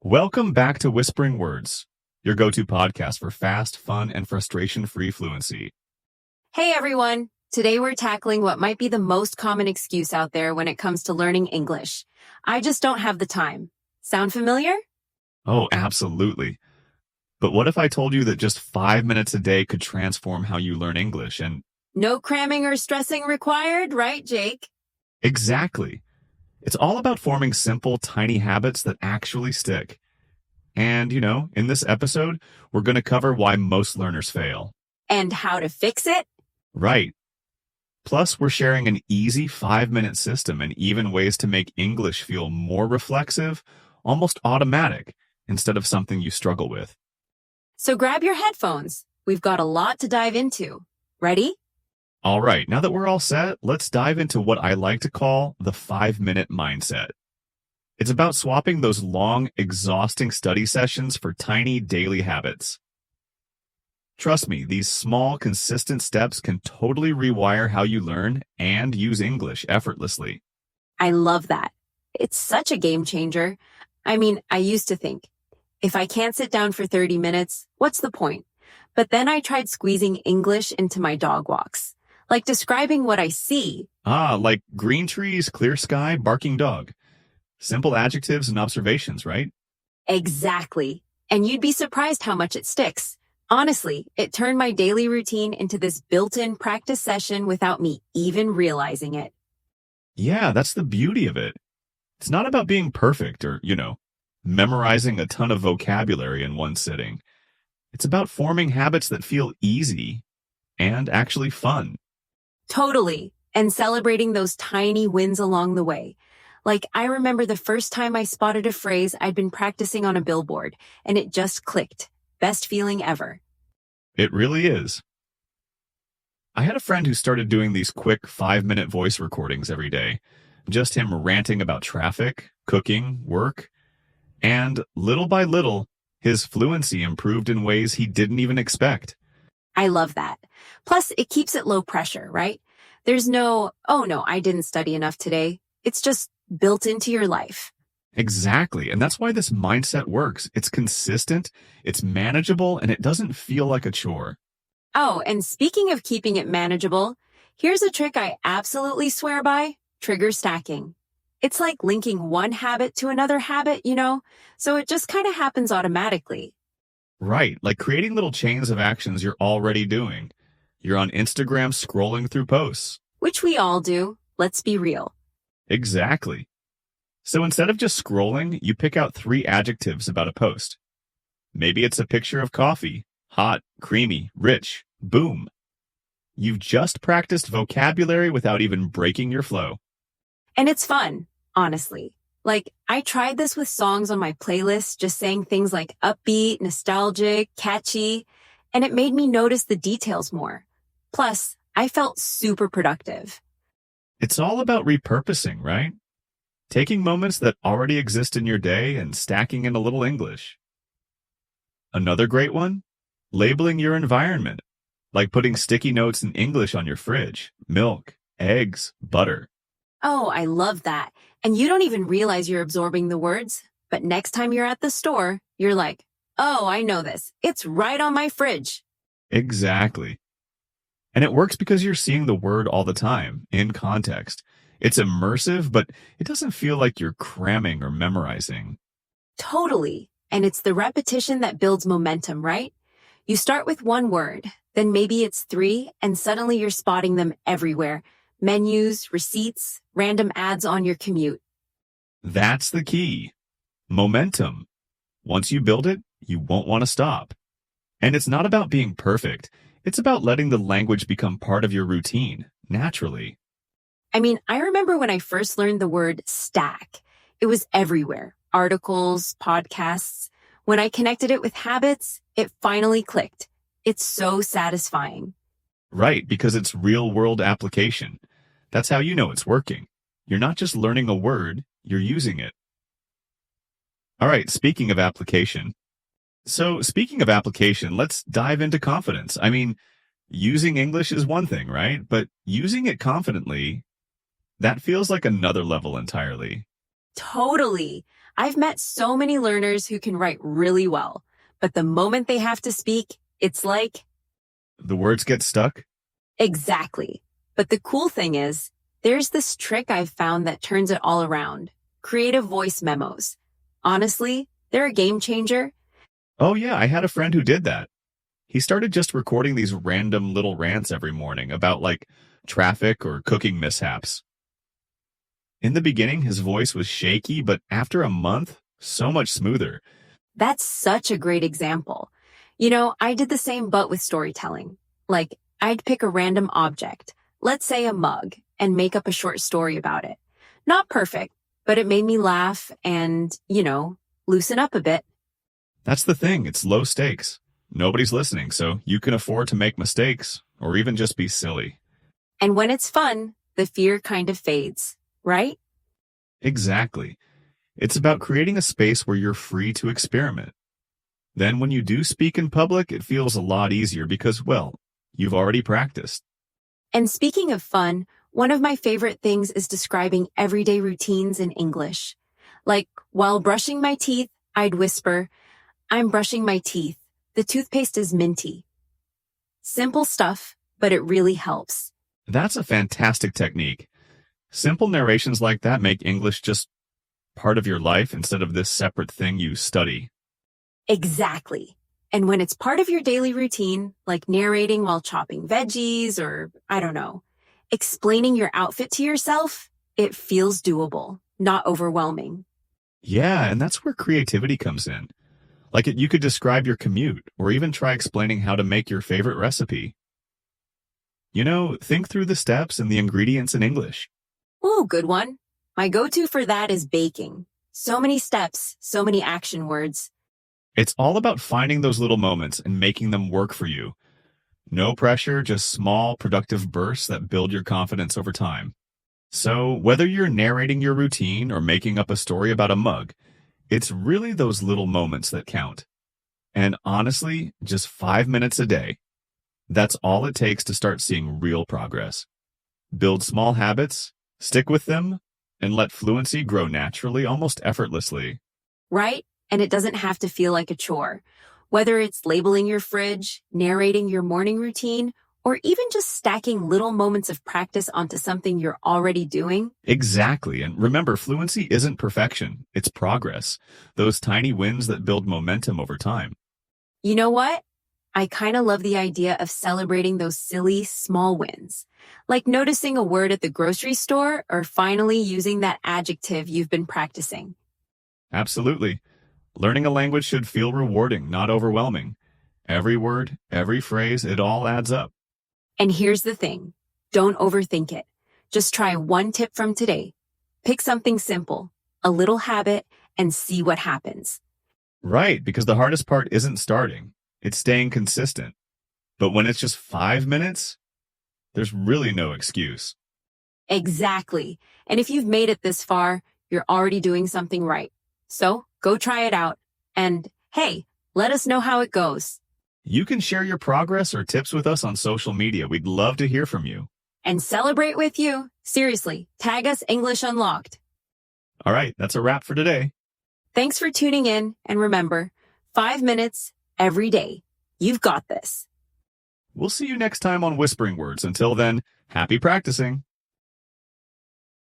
Welcome back to Whispering Words, your go-to podcast for fast, fun, and frustration-free fluency. Hey everyone! Today we're tackling what might be the most common excuse out there when it comes to learning English. I just don't have the time. Sound familiar? Oh, absolutely. But what if I told you that just 5 minutes a day could transform how you learn English and... No cramming or stressing required, right, Jake? Exactly. It's all about forming simple, tiny habits that actually stick. And, in this episode, we're going to cover why most learners fail. And how to fix it? Right. Plus, we're sharing an easy 5-minute system and even ways to make English feel more reflexive, almost automatic, instead of something you struggle with. So grab your headphones. We've got a lot to dive into. Ready? All right, now that we're all set, let's dive into what I like to call the 5-minute mindset. It's about swapping those long, exhausting study sessions for tiny daily habits. Trust me, these small, consistent steps can totally rewire how you learn and use English effortlessly. I love that. It's such a game changer. I used to think, if I can't sit down for 30 minutes, what's the point? But then I tried squeezing English into my dog walks. Like describing what I see. Like green trees, clear sky, barking dog. Simple adjectives and observations, right? Exactly. And you'd be surprised how much it sticks. Honestly, it turned my daily routine into this built-in practice session without me even realizing it. Yeah, that's the beauty of it. It's not about being perfect or, memorizing a ton of vocabulary in one sitting. It's about forming habits that feel easy and actually fun. Totally. And celebrating those tiny wins along the way. Like, I remember the first time I spotted a phrase I'd been practicing on a billboard, and it just clicked. Best feeling ever. It really is. I had a friend who started doing these quick 5-minute voice recordings every day. Just him ranting about traffic, cooking, work. And little by little, his fluency improved in ways he didn't even expect. I love that. Plus, it keeps it low pressure, right? There's no, oh no, I didn't study enough today. It's just built into your life. Exactly. And that's why this mindset works. It's consistent, it's manageable, and it doesn't feel like a chore. Oh, and speaking of keeping it manageable, here's a trick I absolutely swear by: trigger stacking. It's like linking one habit to another habit, so it just kind of happens automatically. Right, like creating little chains of actions you're already doing. You're on Instagram scrolling through posts. Which we all do. Let's be real. Exactly. So instead of just scrolling, you pick out 3 adjectives about a post. Maybe it's a picture of coffee. Hot, creamy, rich. Boom. You've just practiced vocabulary without even breaking your flow. And it's fun, honestly. Like, I tried this with songs on my playlist, just saying things like upbeat, nostalgic, catchy, and it made me notice the details more. Plus, I felt super productive. It's all about repurposing, right? Taking moments that already exist in your day and stacking in a little English. Another great one? Labeling your environment, like putting sticky notes in English on your fridge, milk, eggs, butter. Oh, I love that. And you don't even realize you're absorbing the words. But next time you're at the store, you're like, oh, I know this. It's right on my fridge. Exactly. And it works because you're seeing the word all the time, in context. It's immersive, but it doesn't feel like you're cramming or memorizing. Totally. And it's the repetition that builds momentum, right? You start with one word, then maybe it's 3, and suddenly you're spotting them everywhere. Menus, receipts, random ads on your commute. That's the key. Momentum. Once you build it, you won't want to stop. And it's not about being perfect. It's about letting the language become part of your routine, naturally. I remember when I first learned the word stack. It was everywhere. Articles, podcasts. When I connected it with habits, it finally clicked. It's so satisfying. Right, because it's real-world application. That's how you know it's working. You're not just learning a word, you're using it. All right, speaking of application, let's dive into confidence. Using English is one thing, right? But using it confidently, that feels like another level entirely. Totally. I've met so many learners who can write really well, but the moment they have to speak, it's like, The words get stuck? exactly. But the cool thing is, there's this trick I've found that turns it all around. Creative voice memos. Honestly, they're a game changer. Oh, yeah, I had a friend who did that. He started just recording these random little rants every morning about like traffic or cooking mishaps. In the beginning, his voice was shaky, but after a month, so much smoother. That's such a great example. I did the same but with storytelling. Like, I'd pick a random object, let's say a mug, and make up a short story about it. Not perfect, but it made me laugh and, loosen up a bit. That's the thing, it's low stakes. Nobody's listening, so you can afford to make mistakes or even just be silly. And when it's fun, the fear kind of fades, right? Exactly. It's about creating a space where you're free to experiment. Then when you do speak in public, it feels a lot easier because, well, you've already practiced. And speaking of fun, one of my favorite things is describing everyday routines in English. Like, while brushing my teeth, I'd whisper, "I'm brushing my teeth. The toothpaste is minty." Simple stuff, but it really helps. That's a fantastic technique. Simple narrations like that make English just part of your life instead of this separate thing you study. Exactly. And when it's part of your daily routine, like narrating while chopping veggies or, I don't know, explaining your outfit to yourself, it feels doable, not overwhelming. Yeah, and that's where creativity comes in. Like you could describe your commute or even try explaining how to make your favorite recipe. Think through the steps and the ingredients in English. Ooh, good one. My go-to for that is baking. So many steps, so many action words. It's all about finding those little moments and making them work for you. No pressure, just small, productive bursts that build your confidence over time. So whether you're narrating your routine or making up a story about a mug, it's really those little moments that count. And honestly, just 5 minutes a day. That's all it takes to start seeing real progress. Build small habits, stick with them, and let fluency grow naturally, almost effortlessly. Right? And it doesn't have to feel like a chore. Whether it's labeling your fridge, narrating your morning routine, or even just stacking little moments of practice onto something you're already doing. Exactly. And remember, fluency isn't perfection. It's progress. Those tiny wins that build momentum over time. You know what? I kind of love the idea of celebrating those silly, small wins. Like noticing a word at the grocery store or finally using that adjective you've been practicing. Absolutely. Learning a language should feel rewarding, not overwhelming. Every word, every phrase, it all adds up. And here's the thing. Don't overthink it. Just try one tip from today. Pick something simple, a little habit, and see what happens. Right, because the hardest part isn't starting. It's staying consistent. But when it's just 5 minutes, there's really no excuse. Exactly. And if you've made it this far, you're already doing something right. So go try it out. And hey, let us know how it goes. You can share your progress or tips with us on social media. We'd love to hear from you. And celebrate with you. Seriously, tag us English Unlocked. All right, that's a wrap for today. Thanks for tuning in. And remember, 5 minutes every day. You've got this. We'll see you next time on Whispering Words. Until then, happy practicing.